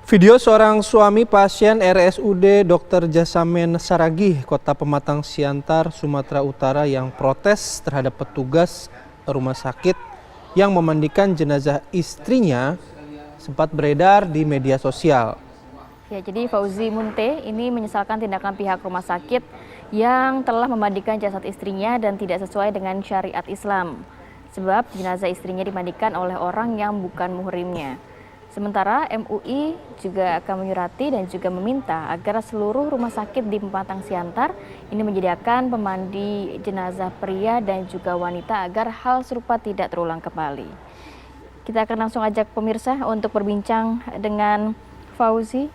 Video seorang suami pasien RSUD Dr. Jasamen Saragih, Kota Pematang Siantar, Sumatera Utara yang protes terhadap petugas rumah sakit yang memandikan jenazah istrinya sempat beredar di media sosial. Ya, jadi Fauzi Munte ini menyesalkan tindakan pihak rumah sakit yang telah memandikan jasad istrinya dan tidak sesuai dengan syariat Islam. Sebab jenazah istrinya dimandikan oleh orang yang bukan muhrimnya. Sementara MUI juga akan menyurati dan juga meminta agar seluruh rumah sakit di Pematang Siantar ini menyediakan pemandi jenazah pria dan juga wanita agar hal serupa tidak terulang kembali. Kita akan langsung ajak pemirsa untuk berbincang dengan Fauzi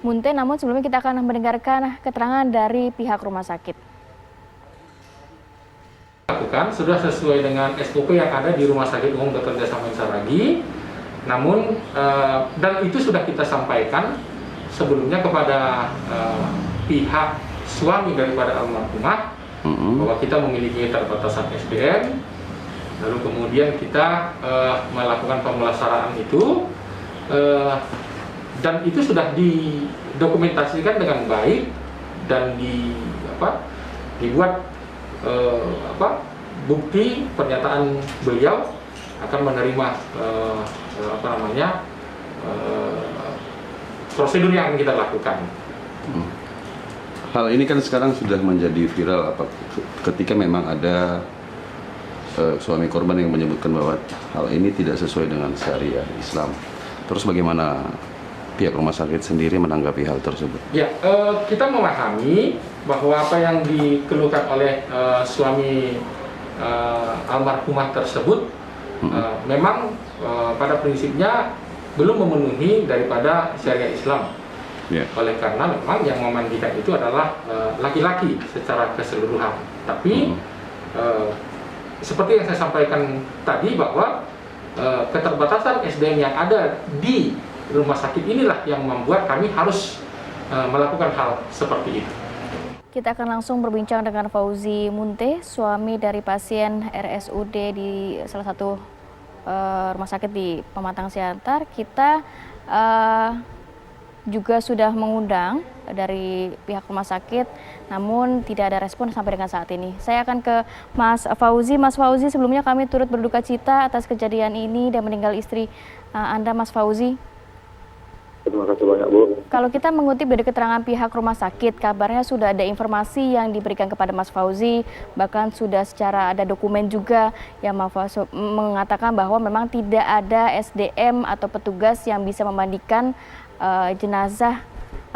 Munte, namun sebelumnya kita akan mendengarkan keterangan dari pihak rumah sakit. Lakukan sudah sesuai dengan SOP yang ada di Rumah Sakit Umum Dr. Jasamen Saragih. Namun dan itu sudah kita sampaikan sebelumnya kepada pihak suami daripada almarhumah bahwa kita memiliki keterbatasan SDM, lalu kemudian kita melakukan pemulasaraan itu dan itu sudah didokumentasikan dengan baik dan dibuat bukti pernyataan beliau akan menerima prosedur yang akan kita lakukan. Hal ini kan sekarang sudah menjadi viral ketika memang ada suami korban yang menyebutkan bahwa hal ini tidak sesuai dengan syariat Islam. Terus bagaimana pihak rumah sakit sendiri menanggapi hal tersebut? Ya, kita memahami bahwa apa yang dikeluhkan oleh suami almarhumah tersebut memang pada prinsipnya belum memenuhi daripada syariat Islam. Oleh karena memang yang memandikan itu adalah laki-laki secara keseluruhan. Tapi seperti yang saya sampaikan tadi bahwa keterbatasan SDM yang ada di rumah sakit inilah yang membuat kami harus melakukan hal seperti itu. Kita akan langsung berbincang dengan Fauzi Munte, suami dari pasien RSUD di salah satu rumah sakit di Pematang Siantar. Kita juga sudah mengundang dari pihak rumah sakit, namun tidak ada respon sampai dengan saat ini. Saya akan ke Mas Fauzi. Mas Fauzi, sebelumnya kami turut berduka cita atas kejadian ini dan meninggal istri Anda, Mas Fauzi. Terima kasih banyak, Bu. Kalau kita mengutip dari keterangan pihak rumah sakit, kabarnya sudah ada informasi yang diberikan kepada Mas Fauzi, bahkan sudah secara ada dokumen juga yang mengatakan bahwa memang tidak ada SDM atau petugas yang bisa memandikan jenazah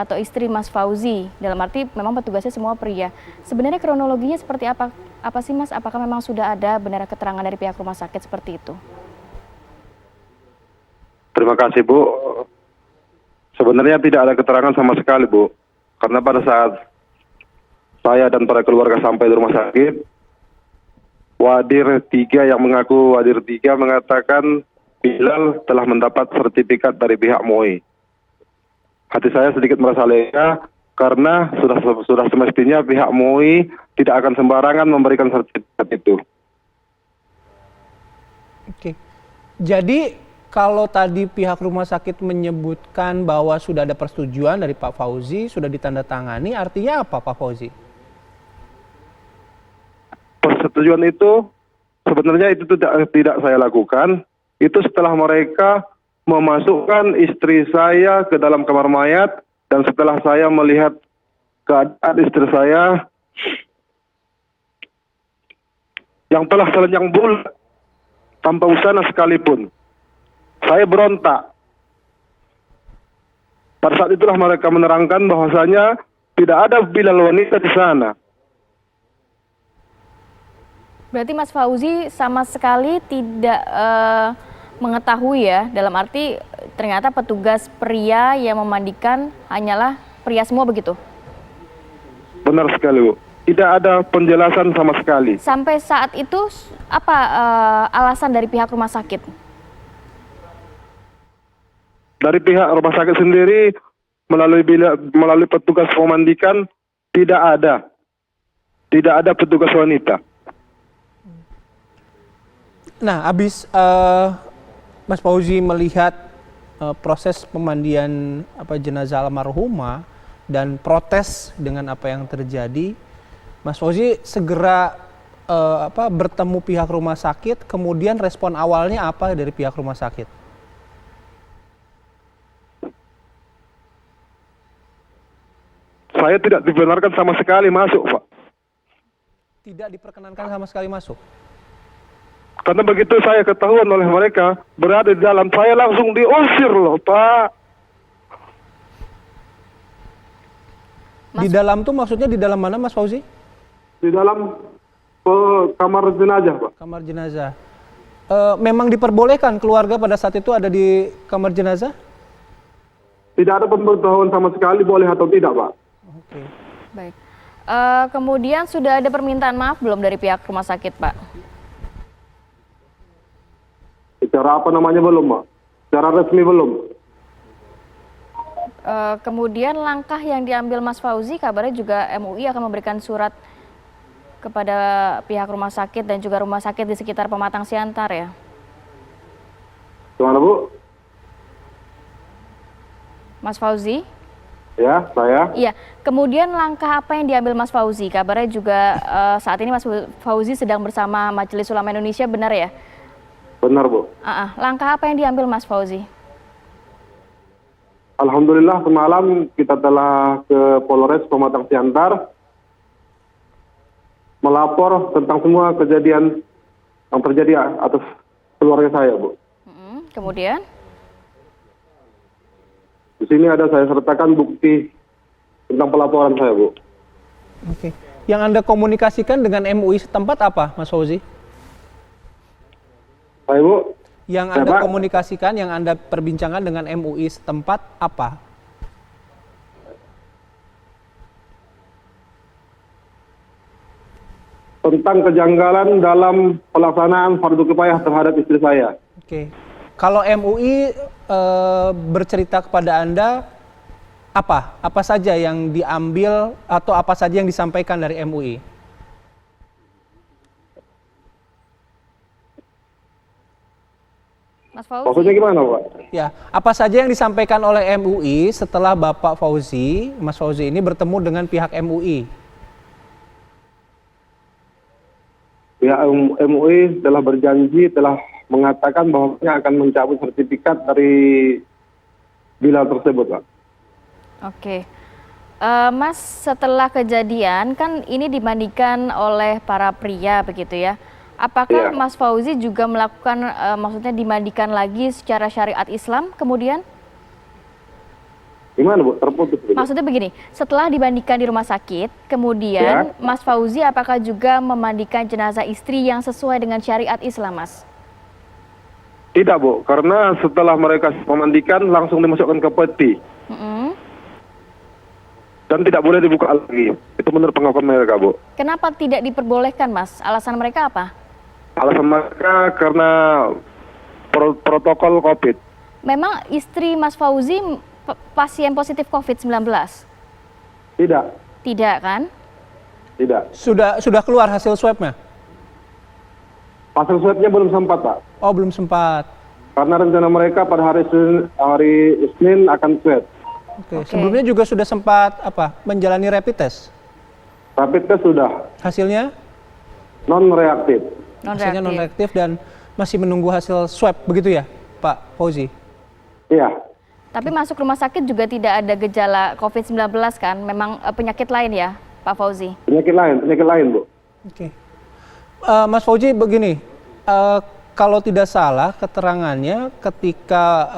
atau istri Mas Fauzi. Dalam arti memang petugasnya semua pria. Sebenarnya kronologinya seperti apa sih, Mas? Apakah memang sudah ada benar keterangan dari pihak rumah sakit seperti itu? Terima kasih, Bu. Sebenarnya tidak ada keterangan sama sekali, Bu. Karena pada saat saya dan para keluarga sampai di rumah sakit, Wadir 3 yang mengaku Wadir 3 mengatakan Bilal telah mendapat sertifikat dari pihak MUI. Hati saya sedikit merasa lega karena sudah semestinya pihak MUI tidak akan sembarangan memberikan sertifikat itu. Oke. Jadi kalau tadi pihak rumah sakit menyebutkan bahwa sudah ada persetujuan dari Pak Fauzi, sudah ditandatangani, artinya apa Pak Fauzi? Persetujuan itu sebenarnya itu tidak saya lakukan. Itu setelah mereka memasukkan istri saya ke dalam kamar mayat dan setelah saya melihat keadaan istri saya yang telah telanjang bulat tanpa busana sekalipun. Saya berontak. Pada saat itulah mereka menerangkan bahwasanya tidak ada Bilal wanita di sana. Berarti Mas Fauzi sama sekali tidak mengetahui ya, dalam arti ternyata petugas pria yang memandikan hanyalah pria semua begitu? Benar sekali, Bu. Tidak ada penjelasan sama sekali. Sampai saat itu apa alasan dari pihak rumah sakit? Dari pihak rumah sakit sendiri melalui petugas pemandikan tidak ada petugas wanita. Nah, habis Mas Fauzi melihat proses pemandian jenazah almarhumah dan protes dengan apa yang terjadi, Mas Fauzi segera bertemu pihak rumah sakit, kemudian respon awalnya apa dari pihak rumah sakit? Saya tidak dibenarkan sama sekali masuk, Pak. Tidak diperkenankan sama sekali masuk? Karena begitu saya ketahuan oleh mereka berada di dalam, saya langsung diusir loh, Pak. Di dalam tuh maksudnya di dalam mana, Mas Fauzi? Di dalam kamar jenazah, Pak. Kamar jenazah. Memang diperbolehkan keluarga pada saat itu ada di kamar jenazah? Tidak ada pemberitahuan sama sekali boleh atau tidak, Pak. Oke. Baik. Kemudian sudah ada permintaan maaf belum dari pihak rumah sakit, Pak? Secara apa namanya belum, Pak? Secara resmi belum. Kemudian langkah yang diambil Mas Fauzi, kabarnya juga MUI akan memberikan surat kepada pihak rumah sakit dan juga rumah sakit di sekitar Pematang Siantar ya? Gimana, Bu? Mas Fauzi? Ya, saya. Iya, kemudian langkah apa yang diambil Mas Fauzi? Kabarnya juga saat ini Mas Fauzi sedang bersama Majelis Ulama Indonesia, benar ya? Benar, Bu. Langkah apa yang diambil Mas Fauzi? Alhamdulillah semalam kita telah ke Polres Pematang Siantar melapor tentang semua kejadian yang terjadi atas keluarga saya, Bu. Kemudian? Di sini ada saya sertakan bukti tentang pelaporan saya, Bu. Oke. Yang Anda komunikasikan dengan MUI setempat apa, Mas Fauzi? Saya, Bu. Yang Anda komunikasikan, yang Anda perbincangkan dengan MUI setempat apa? Tentang kejanggalan dalam pelaksanaan fardu kifayah terhadap istri saya. Oke. Kalau MUI bercerita kepada Anda apa? Apa saja yang diambil atau apa saja yang disampaikan dari MUI? Mas Fauzi? Maksudnya gimana, Pak? Ya, apa saja yang disampaikan oleh MUI setelah Bapak Fauzi, Mas Fauzi ini bertemu dengan pihak MUI? Pihak MUI telah berjanji, telah mengatakan bahwa akan mencabut sertifikat dari Bilal tersebut, Pak. Oke. Mas, setelah kejadian kan ini dimandikan oleh para pria begitu ya. Apakah Mas Fauzi juga melakukan maksudnya dimandikan lagi secara syariat Islam kemudian? Gimana, Bu? Terputus. Maksudnya begini, setelah dimandikan di rumah sakit, kemudian Mas Fauzi apakah juga memandikan jenazah istri yang sesuai dengan syariat Islam, Mas? Tidak, Bu. Karena setelah mereka memandikan langsung dimasukkan ke peti. Dan tidak boleh dibuka lagi. Itu menurut pengakuan mereka, Bu. Kenapa tidak diperbolehkan, Mas? Alasan mereka apa? Alasan mereka karena protokol COVID. Memang istri Mas Fauzi pasien positif COVID-19? Tidak. Tidak kan? Tidak. Sudah keluar hasil swabnya? Hasil swabnya belum sempat, Pak. Oh, belum sempat. Karena rencana mereka pada hari Senin akan swab. Oke. Sebelumnya juga sudah sempat menjalani rapid test? Rapid test sudah. Hasilnya? Non-reaktif. Hasilnya non-reaktif dan masih menunggu hasil swab, begitu ya, Pak Fauzi? Iya. Tapi masuk rumah sakit juga tidak ada gejala COVID-19 kan? Memang penyakit lain ya, Pak Fauzi? Penyakit lain, Bu. Oke. Mas Fauzi begini, kalau tidak salah keterangannya ketika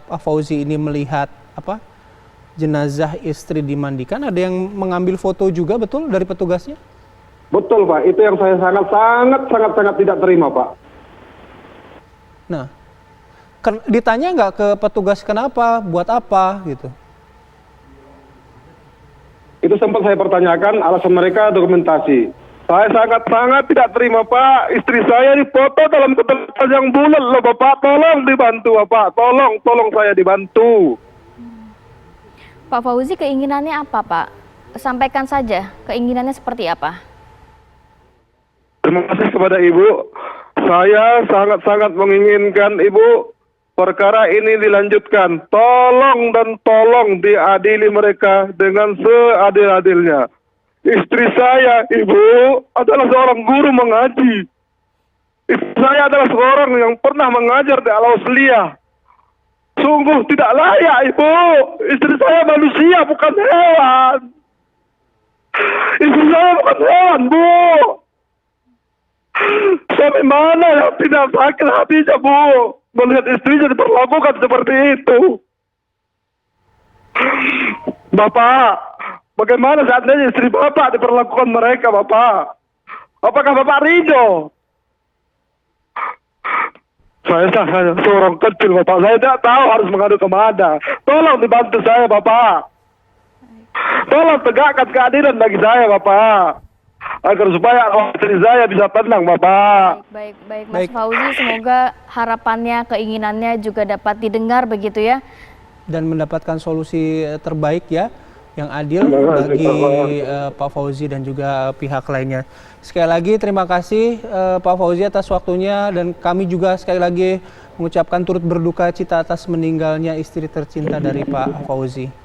Pak Fauzi ini melihat jenazah istri dimandikan, ada yang mengambil foto juga, betul, dari petugasnya? Betul, Pak. Itu yang saya sangat tidak terima, Pak. Nah, ditanya nggak ke petugas kenapa, buat apa, gitu? Itu sempat saya pertanyakan, alasan mereka dokumentasi. Saya sangat tidak terima, Pak. Istri saya dipoto dalam keterangan yang bulat loh, Bapak. Tolong dibantu, Bapak. Tolong saya dibantu. Pak Fauzi, keinginannya apa, Pak? Sampaikan saja, keinginannya seperti apa? Terima kasih kepada Ibu. Saya sangat menginginkan Ibu perkara ini dilanjutkan. Tolong dan tolong diadili mereka dengan seadil-adilnya. Istri saya, Ibu, adalah seorang guru mengaji. Istri saya adalah seorang yang pernah mengajar di Al-Ausliyah. Sungguh tidak layak, Ibu. Istri saya manusia, bukan hewan. Istri saya bukan hewan, Bu. Sampai mana yang tidak sakit hatinya, Bu, melihat istrinya diperlakukan seperti itu. Bapak, bagaimana seandainya istri Bapak diperlakukan mereka, Bapak? Apakah Bapak ridho? Saya seorang kecil, Bapak. Saya tidak tahu harus mengadu kemana. Tolong dibantu saya, Bapak. Tolong tegakkan keadilan bagi saya, Bapak. Agar supaya istri saya bisa tenang, Bapak. Baik, Mas Fauzi, semoga harapannya, keinginannya juga dapat didengar begitu ya. Dan mendapatkan solusi terbaik ya, yang adil bagi Pak Fauzi dan juga pihak lainnya. Sekali lagi terima kasih Pak Fauzi atas waktunya, dan kami juga sekali lagi mengucapkan turut berduka cita atas meninggalnya istri tercinta dari Pak Fauzi.